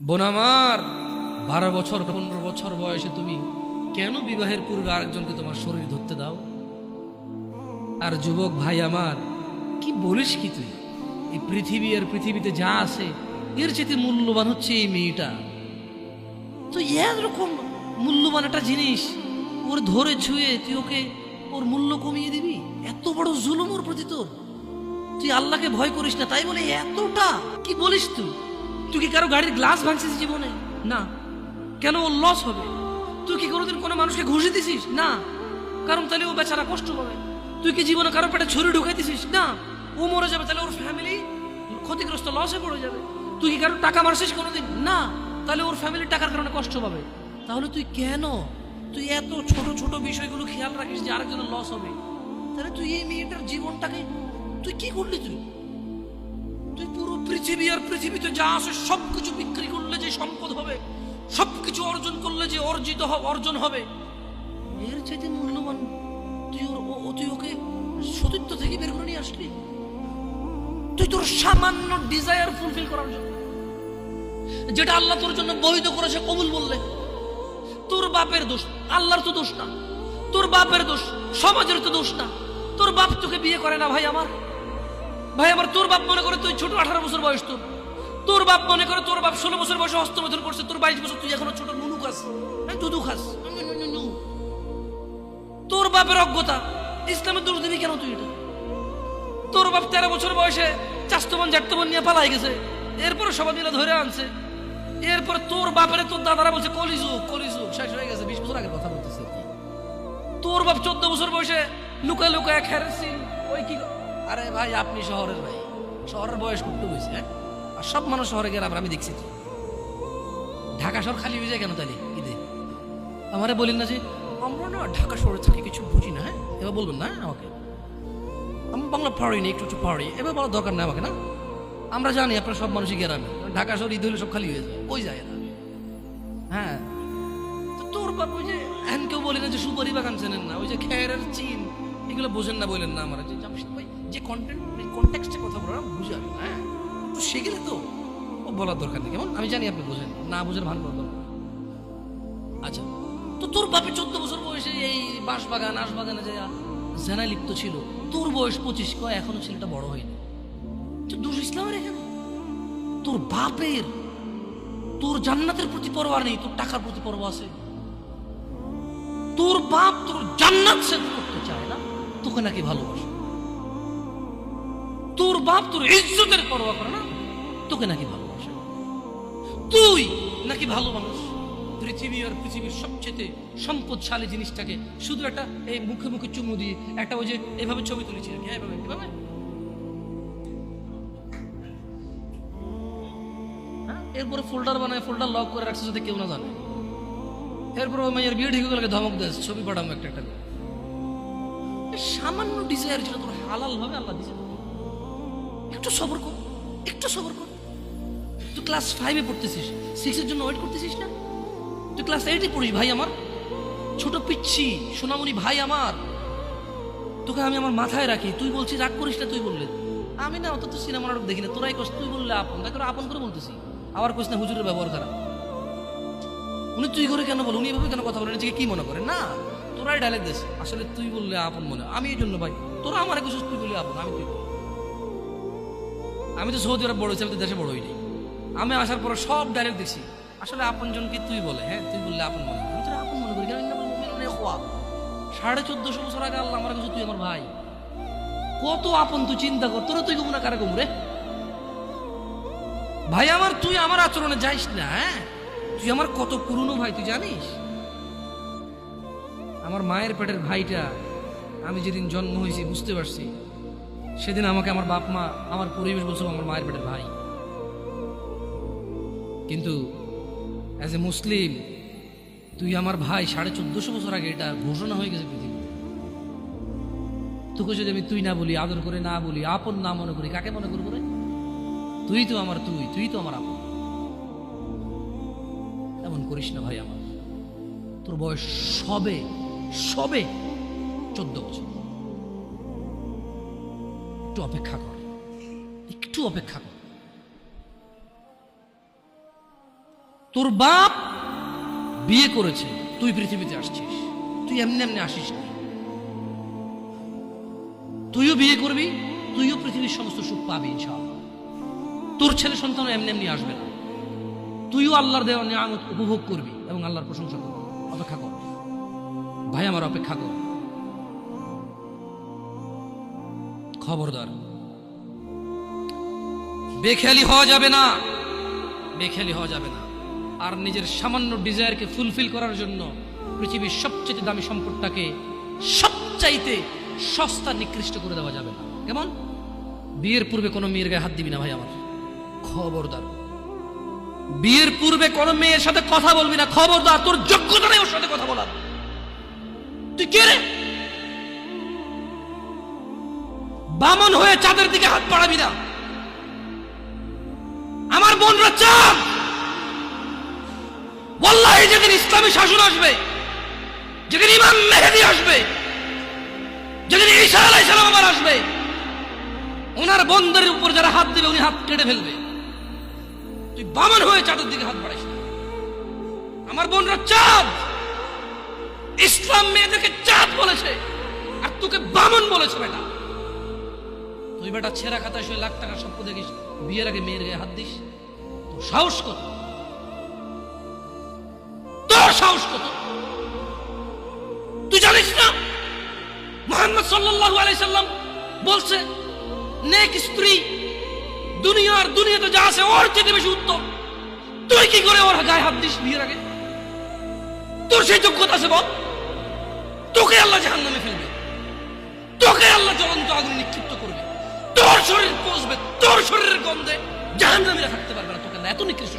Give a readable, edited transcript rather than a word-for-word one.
বোন আমার, 12 বছর 15 বছর বয়সে তুমি কেন বিবাহের পূর্বে আরেকজনকে তোমার শরীর ধরতে দাও? আর যুবক ভাই আমার, কি বলিস কি তুই? এই পৃথিবী আর পৃথিবীতে যা আছে এর চেয়ে মূল্যবান হচ্ছে এই মেয়েটা। তো এরকম মূল্যবান একটা জিনিস ওর ধরে ছুঁয়ে তুই ওকে ওর মূল্য কমিয়ে দিবি? এত বড় জুলুম ওর প্রতি তোর! তুই আল্লাহকে ভয় করিস না তাই বলে এতটা? কি বলিস তুই? তুই কি কারো গাড়ির গ্লাস ভাঙছিস জীবনে? না। কেন? ওর লস হবে। তুই কি কোনোদিন কোনো মানুষকে ঘুষে দিছিস? না। কারণ তাহলে ও বেচারা কষ্ট পাবে। তুই কি জীবনে কারো পেটে ছুরি ঢুকাইতেছিস? না। ও মরে যাবে, তাহলে ওর ফ্যামিলি ক্ষতিগ্রস্ত, লসে পড়ে যাবে। তুই কি কারো টাকা মারছিস কোনোদিন? না। তাহলে ওর ফ্যামিলি টাকার কারণে কষ্ট পাবে। তাহলে তুই কেন তুই এত ছোট ছোট বিষয়গুলো খেয়াল রাখিস যে আরেকজনের লস হবে? তাহলে তুই এই মেয়েটার জীবনটাকে তুই কি করলি? তুই পুরো পৃথিবী আর পৃথিবীতে যা আছে সবকিছু বিক্রি করলে যে সম্পদ হবে, সবকিছু অর্জন করলে যে অর্জন হবে, এর চাইতে মূল্যবান তুই ওকে সতীত্ব থেকে বের করে নিয়ে আসলি। তুই তোর সামান্য ডিজায়ার ফুলফিল করার জন্য, যেটা আল্লাহ তোর জন্য বৈধ করেছে, কবুল বললে তোর বাপের দোষ, আল্লাহর তো দোষ না। তোর বাপের দোষ, সমাজের তো দোষ না। তোর বাপ তোকে বিয়ে করে না ভাই আমার। তোর বাপ মনে করে তুই ছোট, 18 বছর বয়স তোর বাপ মনে করে তোর বাপ 16 বছর বয়সে হস্তমৈথুন করছে, তোর 22 বছর, তুই এখনো ছোট নুনু খাস, দুধু খাস। তোর বাপের অজ্ঞতা, ইসলামের দোষ দিবি কেন তুই? এটা তোর বাপ 13 বছর বয়সে চাস্তমন জাটতমন নিয়ে পালাই গেছে, এরপরে সবাই মিলে ধরে আনছে। এরপরে তোর বাপের তোর দাদারা বলছে কলিযুগ শেষ হয়ে গেছে। 20 বছর আগের কথা বলতেছে। তোর বাপ 14 বছর বয়সে লুকায় লুকায় খেরেছিল ওই কি। আরে ভাই, আপনি শহরের ভাই, শহরের বয়স করতে হয়েছে। হ্যাঁ, আর সব মানুষ শহরে গেলে আমি দেখছি তো। ঢাকা শহর খালি হয়ে যায় কেন তাহলে? ঈদে আমারে বলেন না যে আমরা না ঢাকা শহরে থাকি, কিছু বুঝি না। হ্যাঁ, এবার বলবেন না আমাকে, আমি বাংলা পারি, একটু পারি, এবার বলার দরকার নেই আমাকে। না, আমরা জানি আপনার সব মানুষই গ্রামে, ঢাকা শহর ঈদ হলে সব খালি হয়ে যায়, ওই যায় না। হ্যাঁ, তো তোর বাপ ওই যে এখন কেউ বলি না যে সুপারি বাগান চেনেন না, ওই যে খেরের চিন, এগুলো বোঝেন না, বললেন না আমার যে জামশেদ ভাই যে কন্টেক্সটে কথা বলার বুঝে আসবে। হ্যাঁ, একটু শিখলে তো ও বলার দরকার নেই। কেমন? আমি জানি আপনি বোঝেন না, বুঝেন ভালো দরকার। আচ্ছা, তো তোর বাপে 14 বছর বয়সে এই বাঁশবাগান আশবাগানে যে জেনায় লিপ্ত ছিল, তোর বয়স 25, কয় এখনো ছেলেটা বড় হয়নি। তো দোষ ইসলামের এখানে? তোর বাপের, তোর জান্নাতের প্রতি পরোয়া নেই, তোর টাকার প্রতি পরোয়া আছে। তোর বাপ তোর জান্নাত সেট করতে চায় না, তোকে নাকি ভালোবাসে। তোর বাপ তোর ইজ্জতের পরোয়া করে না, তোকে নাকি ভালোবাসে। তুই নাকি ভালো মানুষ, পৃথিবী আর পৃথিবীর সবচেয়ে সম্পদশালী জিনিসটাকে শুধু একটা এই মুখে মুখে চুমু দিয়ে একটা ওই যে এভাবে ছবি তুলেছি, এভাবে এভাবে। হ্যাঁ, এরপরে ফোল্ডার বানায়, ফোল্ডার লক করে রাখছে যাতে কেউ না জানে। এরপর ওই মেয়ের বিয়ে ঠিক হয়ে গেলে ধমক দেয়, ছবি পাঠাবো একটা একটা। সামান্য ডিজায়ার যেটা তোর হালাল ভাবে আল্লাহ দিয়েছে, একটু সবর কর, একটু সবর কর। তুই ক্লাস 5-এ পড়তেছিস, 6-এর জন্য ওয়েট করতেছিস না? তুই ক্লাস 8-এ পড়িস ভাই আমার, ছোট পিচ্ছি সোনামণি ভাই আমার। তোকে আমি আমার মাথায় রাখি, তুই বলছিস রাগ করিস না। তুই বললে আমি না অত তো সিনেমা নাটক দেখি না, তোরাই কস। তুই বললে আপন, তাকে আপন করে বলতেছি। আবার কইস না হুজুরের ব্যবহার খারাপ। উনি তুই করে কেন বল? উনি এভাবে কেন কথা বলেন? নিজেকে কি মনে করে? না, তোরাই ডায়লগ দিস। আসলে তুই বললে আপন মনে, আমি এই জন্য ভাই তোরা আমার কিছু, তুই বললে আপন, আমি তো সৌদি আরব বড় হয়েছি, আমি তো দেশে বড় হইনি। আমি আসার পর সব ডায়লগ দেখছি। আসলে আপন জনকে তুই বলে, হ্যাঁ তুই বললে আপন মনে, আমি তোরা আপন মনে করি। কেন? 1450 বছর আগে আল্লাহ আমার কাছে তুই আমার ভাই, কত আপন তুই চিন্তা কর। তোরা তুই কমু না কারে কমু রে ভাই আমার? তুই আমার আচরণে যাইস না। হ্যাঁ, তুই আমার কত পুরনো ভাই তুই জানিস? আমার মায়ের পেটের ভাইটা আমি যেদিন জন্ম হয়েছি বুঝতে পারছি, সেদিন আমাকে আমার বাপ মা, আমার পরিবেশ বলছো আমার মায়ের পেটের ভাই। কিন্তু অ্যাজ এ মুসলিম তুই আমার ভাই 1450 বছর আগে এটা ঘোষণা হয়ে গেছে পৃথিবীতে। তোকে যদি আমি তুই না বলি, আদর করে না বলি, আপন না মনে করি, কাকে মনে করবো রে? তুই তো আমার তুই তো আমার আপন। এমন করিস না ভাই আমার, তোর বয়স সবে 14 বছর। একটু অপেক্ষা কর, একটু অপেক্ষা কর। তোর বাপ বিয়ে করেছে, তুই পৃথিবীতে আসছিস, তুই এমনি এমনি আসিস না। তুইও বিয়ে করবি, তুইও পৃথিবীর সমস্ত সুখ পাবি ইনশাআল্লাহ। তোর ছেলে সন্তান এমনি এমনি আসবে না, তুইও আল্লাহর দেওয়া নিয়ামত উপভোগ করবি এবং আল্লাহর প্রশংসা করবি। অপেক্ষা কর ভাই আমার, অপেক্ষা কর। খবরদার, বেখেয়ালি হওয়া যাবে না, বেখেয়ালি হওয়া যাবে না। আর নিজের সামান্য ডিজায়ারকে ফুলফিল করার জন্য পৃথিবীর সবচেয়ে দামি সম্পদটাকে সবচাইতে সস্তা নিকৃষ্ট করে দেওয়া যাবে না। কেমন? বিয়ের পূর্বে কোনো মেয়ের গায়ে হাত দিবি না ভাই আমার, খবরদার। বিয়ের পূর্বে কোনো মেয়ের সাথে কথা বলবি না, খবরদার। তোর যোগ্যতা নেই ওর সাথে কথা বলার। তুই কে রে? বামন হয়ে চাঁদের দিকে হাত বাড়াবি না। আমার বোনরা চাঁদ, ওয়াল্লাহি যেদিন ইসলামী শাসন আসবে, যেদিন ইমাম মেহেদী আসবে, যেদিন ঈসা আলাইহিস সালাম আবার আসবে, ওনার বন্ধের উপর যারা হাত দিবে উনি হাত কেটে ফেলবে। তুই বামন হয়ে চাঁদের দিকে হাত বাড়াইস না। আমার বোনরা চাঁদ, ইসলাম মেয়েদেরকে চাঁদ বলেছে আর তোকে বামন বলেছে। বেটা তুই বেটা ছেঁড়া খাতায় শুয়ে লাখ টাকার স্বপ্ন দেখিস, বিয়ের আগে মেয়ের গায়ে হাত দিস? তোর সাহস কত? তোর সাহস কত? তুই জানিস না মুহাম্মদ সাল্লাল্লাহু আলাইহি সাল্লাম বলছে নেক স্ত্রী দুনিয়াতে যা আছে ওর চেয়ে বেশি উত্তম। তুই কি করে ওর গায়ে হাত দিস বিয়ের আগে? তোর সেই যোগ্যতা আছে বল? তোকে আল্লাহ জাহান্নামে ফেলবে, তোকে আল্লাহ জ্বলন্ত আগুনে নিক্ষিপ্ত করবে, তোর শরীর পচবে, তোর শরীরের গন্ধে জাহান্নামীরা থাকতে পারবে না, তোকে এত নিকৃষ্ট